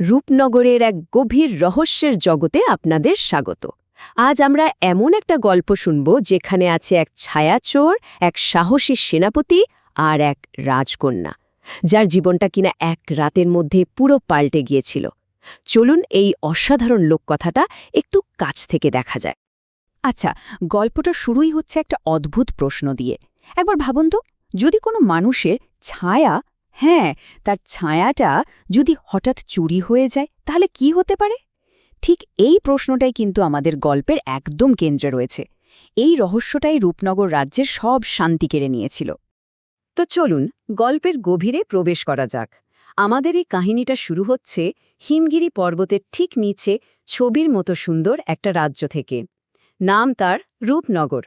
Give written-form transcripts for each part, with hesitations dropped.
রূপনগরের এক গভীর রহস্যের জগতে আপনাদের স্বাগত। আজ আমরা এমন একটা গল্প শুনব যেখানে আছে এক ছায়াচোর, এক সাহসী সেনাপতি আর এক রাজকন্যা, যার জীবনটা কিনা এক রাতের মধ্যে পুরো পাল্টে গিয়েছিল। চলুন এই অসাধারণ লোককথাটা একটু কাছ থেকে দেখা যায়। আচ্ছা, গল্পটা শুরুই হচ্ছে একটা অদ্ভুত প্রশ্ন দিয়ে। একবার ভাবুন তো, যদি কোনো মানুষের ছায়া, তার ছায়াটা যদি হঠাৎ চুরি হয়ে যায়, তাহলে কি হতে পারে? ঠিক এই প্রশ্নটাই কিন্তু আমাদের গল্পের একদম কেন্দ্রে রয়েছে। এই রহস্যটাই রূপনগর রাজ্যের সব শান্তি কেড়ে নিয়েছিল। তো চলুন গল্পের গভীরে প্রবেশ করা যাক। আমাদের এই কাহিনীটা শুরু হচ্ছে হিমগিরি পর্বতের ঠিক নিচে ছবির মতো সুন্দর একটা রাজ্য থেকে। নাম তার রূপনগর।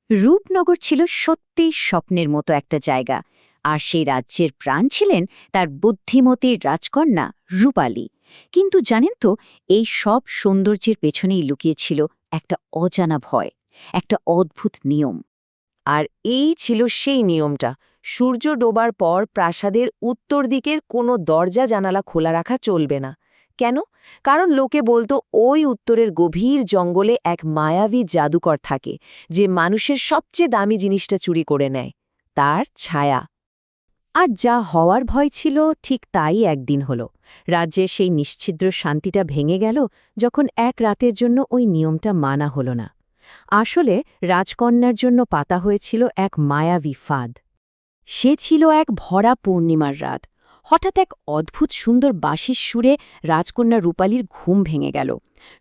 রূপনগর ছিল সত্যিই স্বপ্নের মতো একটা জায়গা, আর সেই রাজ্যের প্রাণ ছিলেন তার বুদ্ধিমতীর রাজকন্যা রূপালী। কিন্তু জানেন তো, এই সব সৌন্দর্যের পেছনেই লুকিয়েছিল একটা অজানা ভয়, একটা অদ্ভুত নিয়ম। আর এই ছিল সেই নিয়মটা। সূর্য ডোবার পর প্রাসাদের উত্তর দিকের কোনো দরজা জানালা খোলা রাখা চলবে না। কেন? কারণ লোকে বলতো ওই উত্তরের গভীর জঙ্গলে এক মায়াবী জাদুকর থাকে, যে মানুষের সবচেয়ে দামি জিনিসটা চুরি করে নেয়, তার ছায়া। আর যা হওয়ার ভয় ছিল ঠিক তাই একদিন হল। রাজ্যের সেই নিশ্ছিদ্র শান্তিটা ভেঙে গেল যখন এক রাতের জন্য ওই নিয়মটা মানা হল না। আসলে রাজকন্যার জন্য পাতা হয়েছিল এক মায়াবী ফাঁদ। সে ছিল এক ভরা পূর্ণিমার রাত। হঠাৎ এক অদ্ভুত সুন্দর বাঁশির সুরে রাজকন্যা রূপালীর ঘুম ভেঙে গেল।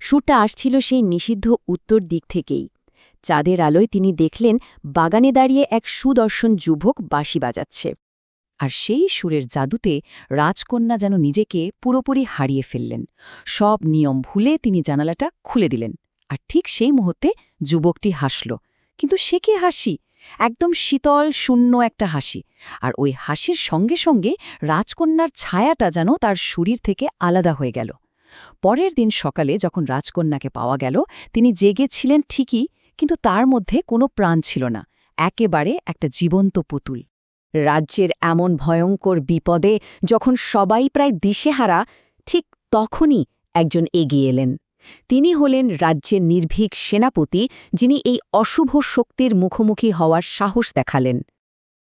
সুরটা আসছিল সেই নিষিদ্ধ উত্তর দিক থেকেই। চাঁদের আলোয় তিনি দেখলেন বাগানে দাঁড়িয়ে এক সুদর্শন যুবক বাঁশি বাজাচ্ছে। আর সেই সুরের জাদুতে রাজকন্যা যেন নিজেকে পুরোপুরি হারিয়ে ফেললেন। সব নিয়ম ভুলে তিনি জানালাটা খুলে দিলেন। আর ঠিক সেই মুহূর্তে যুবকটি হাসল। কিন্তু সে কি হাসি? একদম শীতল শূন্য একটা হাসি। আর ওই হাসির সঙ্গে সঙ্গে রাজকন্যার ছায়াটা যেন তার শরীর থেকে আলাদা হয়ে গেল। পরের দিন সকালে যখন রাজকন্যাকে পাওয়া গেল, তিনি জেগেছিলেন ঠিকই, কিন্তু তার মধ্যে কোনো প্রাণ ছিল না, একেবারে একটা জীবন্ত পুতুল। রাজ্যের এমন ভয়ঙ্কর বিপদে যখন সবাই প্রায় দিশেহারা, ঠিক তখনই একজন এগিয়ে এলেন। তিনি হলেন রাজ্যের নির্ভীক সেনাপতি, যিনি এই অশুভ শক্তির মুখোমুখি হওয়ার সাহস দেখালেন।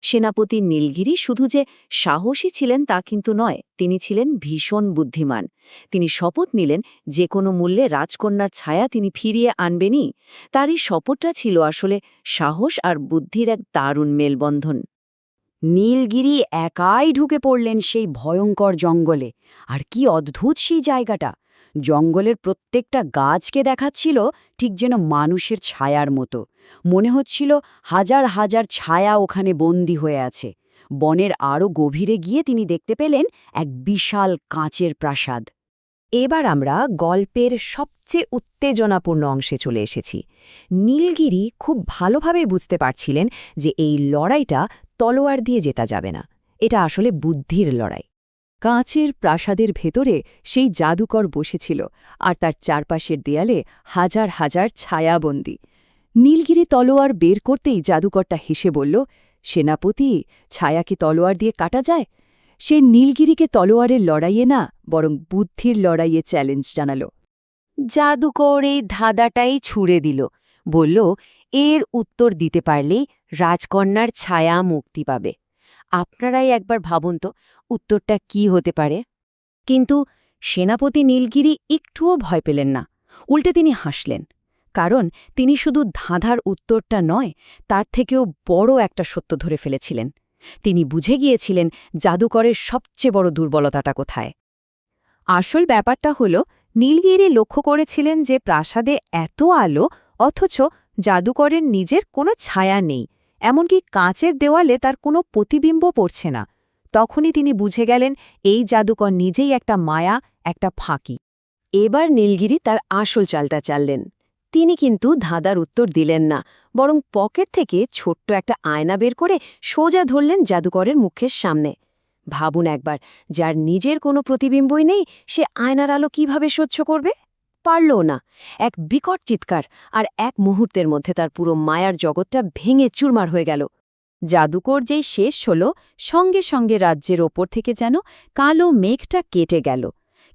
সেনাপতি নীলগিরি শুধু যে সাহসী ছিলেন তা কিন্তু নয়, তিনি ছিলেন ভীষণ বুদ্ধিমান। তিনি শপথ নিলেন যে কোনো মূল্যে রাজকন্যার ছায়া তিনি ফিরিয়ে আনবেনই। তার এই শপথটা ছিল আসলে সাহস আর বুদ্ধির এক দারুণ মেলবন্ধন। নীলগিরি একাই ঢুকে পড়লেন সেই ভয়ঙ্কর জঙ্গলে। আর কি অদ্ভুত সেই জায়গাটা! জঙ্গলের প্রত্যেকটা গাছকে দেখাচ্ছিল ঠিক যেন মানুষের ছায়ার মতো। মনে হচ্ছিল হাজার হাজার ছায়া ওখানে বন্দী হয়ে আছে। বনের আরও গভীরে গিয়ে তিনি দেখতে পেলেন এক বিশাল কাঁচের প্রাসাদ। এবার আমরা গল্পের সবচেয়ে উত্তেজনাপূর্ণ অংশে চলে এসেছি। নীলগিরি খুব ভালোভাবে বুঝতে পারছিলেন যে এই লড়াইটা তলোয়ার দিয়ে জেতা যাবে না, এটা আসলে বুদ্ধির লড়াই। কাঁচের প্রাসাদের ভেতরে সেই জাদুকর বসেছিল, আর তার চারপাশের দেয়ালে হাজার হাজার ছায়াবন্দী। নীলগিরি তলোয়ার বের করতেই জাদুকরটা হেসে বলল, সেনাপতি, ছায়া কি তলোয়ার দিয়ে কাটা যায়? সে নীলগিরিকে তলোয়ারের লড়াইয়ে না, বরং বুদ্ধির লড়াইয়ে চ্যালেঞ্জ জানাল। জাদুকর এই ধাঁধাটাই ছুঁড়ে দিল, বলল, এর উত্তর দিতে পারলেই রাজকন্যার ছায়া মুক্তি পাবে। আপনারাই একবার ভাবুন তো, উত্তরটা কি হতে পারে? কিন্তু সেনাপতি নীলগিরি একটুও ভয় পেলেন না। উল্টে তিনি হাসলেন, কারণ তিনি শুধু ধাঁধার উত্তরটা নয়, তার থেকেও বড় একটা সত্য ধরে ফেলেছিলেন। তিনি বুঝে গিয়েছিলেন জাদুকরের সবচেয়ে বড় দুর্বলতাটা কোথায়। আসল ব্যাপারটা হল, নীলগিরি লক্ষ্য করেছিলেন যে প্রাসাদে এত আলো, অথচ জাদুকরের নিজের কোনো ছায়া নেই, এমনকি কাঁচের দেওয়ালে তার কোনো প্রতিবিম্ব পড়ছে না। তখনই তিনি বুঝে গেলেন এই জাদুকর নিজেই একটা মায়া, একটা ফাঁকি। এবার নীলগিরি তার আসল চালটা চাললেন। তিনি কিন্তু ধাঁধার উত্তর দিলেন না, বরং পকেট থেকে ছোট্ট একটা আয়না বের করে সোজা ধরলেন জাদুকরের মুখের সামনে। ভাবুন একবার, যার নিজের কোনো প্রতিবিম্বই নেই, সে আয়নার আলো কিভাবে সহ্য করবে? পারলও না। এক বিকট চিৎকার, আর এক মুহূর্তের মধ্যে তার পুরো মায়ার জগৎটা ভেঙে চুরমার হয়ে গেল। জাদুকর যেই শেষ হল, সঙ্গে সঙ্গে রাজ্যের ওপর থেকে যেন কালো মেঘটা কেটে গেল।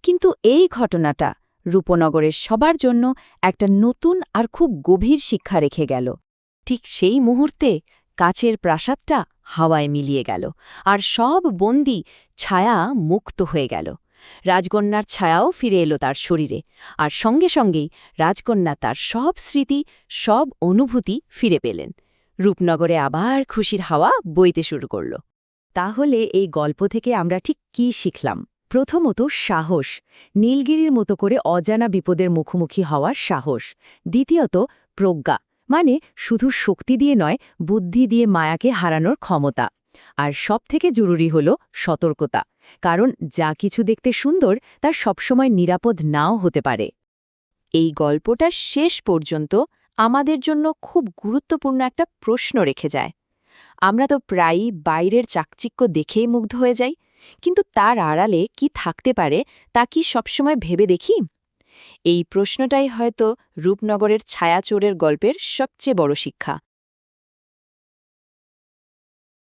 কিন্তু এই ঘটনাটা রূপনগরের সবার জন্য একটা নতুন আর খুব গভীর শিক্ষা রেখে গেল। ঠিক সেই মুহূর্তে কাচের প্রাসাদটা হাওয়ায় মিলিয়ে গেল, আর সব বন্দী ছায়া মুক্ত হয়ে গেল। রাজকন্যার ছায়াও ফিরে এলো তার শরীরে, আর সঙ্গে সঙ্গেই রাজকন্যা তার সব স্মৃতি, সব অনুভূতি ফিরে পেলেন। রূপনগরে আবার খুশির হাওয়া বইতে শুরু করল। তাহলে এই গল্প থেকে আমরা ঠিক কী শিখলাম? প্রথমত, সাহস, নীলগিরির মতো করে অজানা বিপদের মুখোমুখি হওয়ার সাহস। দ্বিতীয়ত, প্রজ্ঞা, মানে শুধু শক্তি দিয়ে নয়, বুদ্ধি দিয়ে মায়াকে হারানোর ক্ষমতা। আর সবথেকে জরুরি হল সতর্কতা, কারণ যা কিছু দেখতে সুন্দর তা সবসময় নিরাপদ নাও হতে পারে। এই গল্পটা শেষ পর্যন্ত আমাদের জন্য খুব গুরুত্বপূর্ণ একটা প্রশ্ন রেখে যায়। আমরা তো প্রায়ই বাইরের চাকচিক্য দেখেই মুগ্ধ হয়ে যাই, কিন্তু তার আড়ালে কি থাকতে পারে তা কি সবসময় ভেবে দেখি? এই প্রশ্নটাই হয়তো রূপনগরের ছায়াচোরের গল্পের সবচেয়ে বড় শিক্ষা।